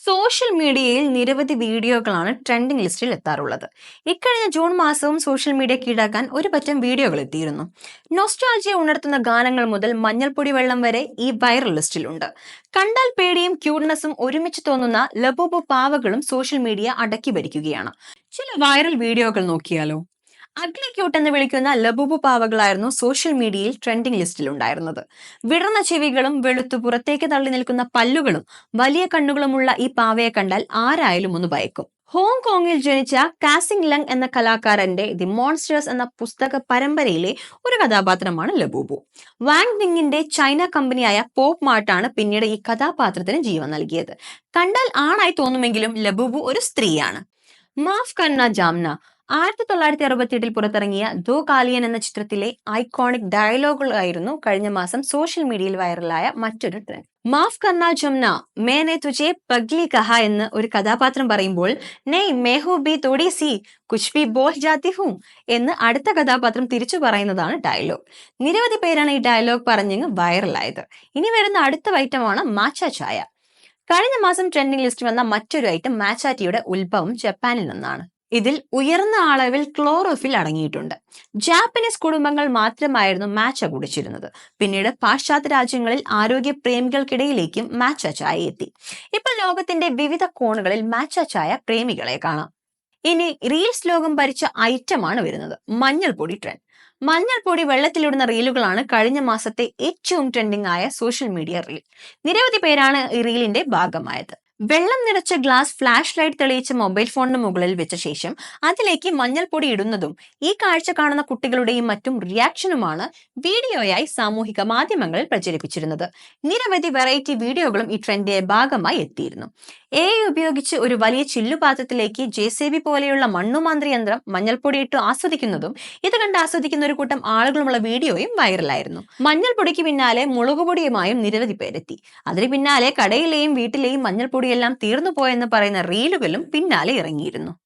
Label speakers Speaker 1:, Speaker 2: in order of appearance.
Speaker 1: Social മീഡിയയിൽ നിരവധി വീഡിയോകളാണ് trending ലിസ്റ്റിൽ എത്താറുള്ളത്. ഇക്കഴിഞ്ഞ ജൂൺ മാസവും സോഷ്യൽ മീഡിയ കീഴടക്കാൻ ഒരു പറ്റം വീഡിയോകൾ എത്തിയിരുന്നു. നൊസ്റ്റാൾജിയ ഉണർത്തുന്ന ഗാനങ്ങൾ മുതൽ മഞ്ഞൾപ്പൊടി വെള്ളം വരെ ഈ വൈറൽ ലിസ്റ്റിലുണ്ട്. കണ്ടാൽ പേടിയും ക്യൂട്ട്നെസ്സും ഒരുമിച്ച് തോന്നുന്ന ലബൂബു പാവകളും സോഷ്യൽ മീഡിയ അടക്കി ഭരിക്കുകയാണ്. ചില വൈറൽ വീഡിയോകൾ നോക്കിയാലോ. അഗ്ലി ക്യൂട്ട് എന്ന് വിളിക്കുന്ന ലബൂബു പാവകളായിരുന്നു സോഷ്യൽ മീഡിയയിൽ ട്രെൻഡിംഗ് ലിസ്റ്റിൽ ഉണ്ടായിരുന്നത്. വിടർന്ന ചെവികളും വെളുത്തു പുറത്തേക്ക് തള്ളി നിൽക്കുന്ന പല്ലുകളും വലിയ കണ്ണുകളുമുള്ള ഈ പാവയെ കണ്ടാൽ ആരായാലും ഒന്ന് ഭയക്കും. ഹോങ്കോങ്ങിൽ ജനിച്ച കാസിംഗ് ലങ് എന്ന കലാകാരന്റെ ദി മോൺസ്റ്റേഴ്സ് എന്ന പുസ്തക പരമ്പരയിലെ ഒരു കഥാപാത്രമാണ് ലബൂബു. വാങ് നിങ്ങിന്റെ ചൈന കമ്പനിയായ പോപ്പ് മാർട്ടാണ് പിന്നീട് ഈ കഥാപാത്രത്തിന് ജീവൻ നൽകിയത്. കണ്ടാൽ ആണായി തോന്നുമെങ്കിലും ലബൂബു ഒരു സ്ത്രീയാണ്. മാഫ് കന്ന ജാംന 1968 പുറത്തിറങ്ങിയ ദോ കാലിയൻ എന്ന ചിത്രത്തിലെ ഐക്കോണിക് ഡയലോഗുകളായിരുന്നു കഴിഞ്ഞ മാസം സോഷ്യൽ മീഡിയയിൽ വൈറലായ മറ്റൊരു ട്രെൻഡ്. മാഫ് കർണ ജംന മേനെ തുജെ പഗ്ലി കഹ എന്ന് ഒരു കഥാപാത്രം പറയുമ്പോൾ നെയ് മേഹു ബി തോടി സി കുച്ച് ബി ബോൾ ജാതി ഹും എന്ന് അടുത്ത കഥാപാത്രം തിരിച്ചു പറയുന്നതാണ് ഡയലോഗ്. നിരവധി പേരാണ് ഈ ഡയലോഗ് പറഞ്ഞങ്ങ് വൈറലായത്. ഇനി വരുന്ന അടുത്ത ഐറ്റമാണ് മാച്ച ചായ. കഴിഞ്ഞ മാസം ട്രെൻഡിംഗ് ലിസ്റ്റ് വന്ന മറ്റൊരു ഐറ്റം മാച്ച ടീയുടെ ഉത്ഭവം ജപ്പാനിൽ നിന്നാണ്. ഇതിൽ ഉയർന്ന അളവിൽ ക്ലോറോഫിൽ അടങ്ങിയിട്ടുണ്ട്. ജാപ്പനീസ് കുടുംബങ്ങൾ മാത്രമായിരുന്നു മാച്ച കുടിച്ചിരുന്നത്. പിന്നീട് പാശ്ചാത്യ രാജ്യങ്ങളിൽ ആരോഗ്യ പ്രേമികൾക്കിടയിലേക്കും മാച്ച ചായ എത്തി. ഇപ്പോൾ ലോകത്തിന്റെ വിവിധ കോണുകളിൽ മാച്ച ചായ പ്രേമികളെ കാണാം. ഇനി റീൽസ് ലോകം ഭരിച്ച ഐറ്റമാണ് വരുന്നത്, മഞ്ഞൾപ്പൊടി ട്രെൻഡ്. മഞ്ഞൾപ്പൊടി വെള്ളത്തിലിടുന്ന റീലുകളാണ് കഴിഞ്ഞ മാസത്തെ ഏറ്റവും ട്രെൻഡിംഗ് ആയ സോഷ്യൽ മീഡിയ റീൽ. നിരവധി പേരാണ് ഈ റീലിന്റെ ഭാഗമായത്. വെള്ളം നിറച്ച ഗ്ലാസ് ഫ്ലാഷ് ലൈറ്റ് തെളിയിച്ച മൊബൈൽ ഫോണിന് മുകളിൽ വെച്ച ശേഷം അതിലേക്ക് മഞ്ഞൾപ്പൊടി ഇടുന്നതും ഈ കാഴ്ച കാണുന്ന കുട്ടികളുടെയും മറ്റും റിയാക്ഷനുമാണ് വീഡിയോയായി സാമൂഹിക മാധ്യമങ്ങളിൽ പ്രചരിപ്പിച്ചിരുന്നത്. നിരവധി വെറൈറ്റി വീഡിയോകളും ഈ ട്രെൻഡിന്റെ ഭാഗമായി എത്തിയിരുന്നു. AI ഉപയോഗിച്ച് ഒരു വലിയ ചില്ലുപാത്രത്തിലേക്ക് JCB പോലെയുള്ള മണ്ണുമാന്ത്രി യന്ത്രം മഞ്ഞൾപ്പൊടി ഇട്ട് ആസ്വദിക്കുന്നതും ഇത് കണ്ട് ആസ്വദിക്കുന്ന ഒരു കൂട്ടം ആളുകളുമുള്ള വീഡിയോയും വൈറലായിരുന്നു. മഞ്ഞൾപ്പൊടിക്ക് പിന്നാലെ മുളകുപൊടിയുമായും നിരവധി പേരെത്തി. അതിന് പിന്നാലെ കടയിലെയും വീട്ടിലെയും മഞ്ഞൾപ്പൊടിയെല്ലാം തീർന്നു പോയെന്ന് പറയുന്ന റീലുകളും പിന്നാലെ ഇറങ്ങിയിരുന്നു.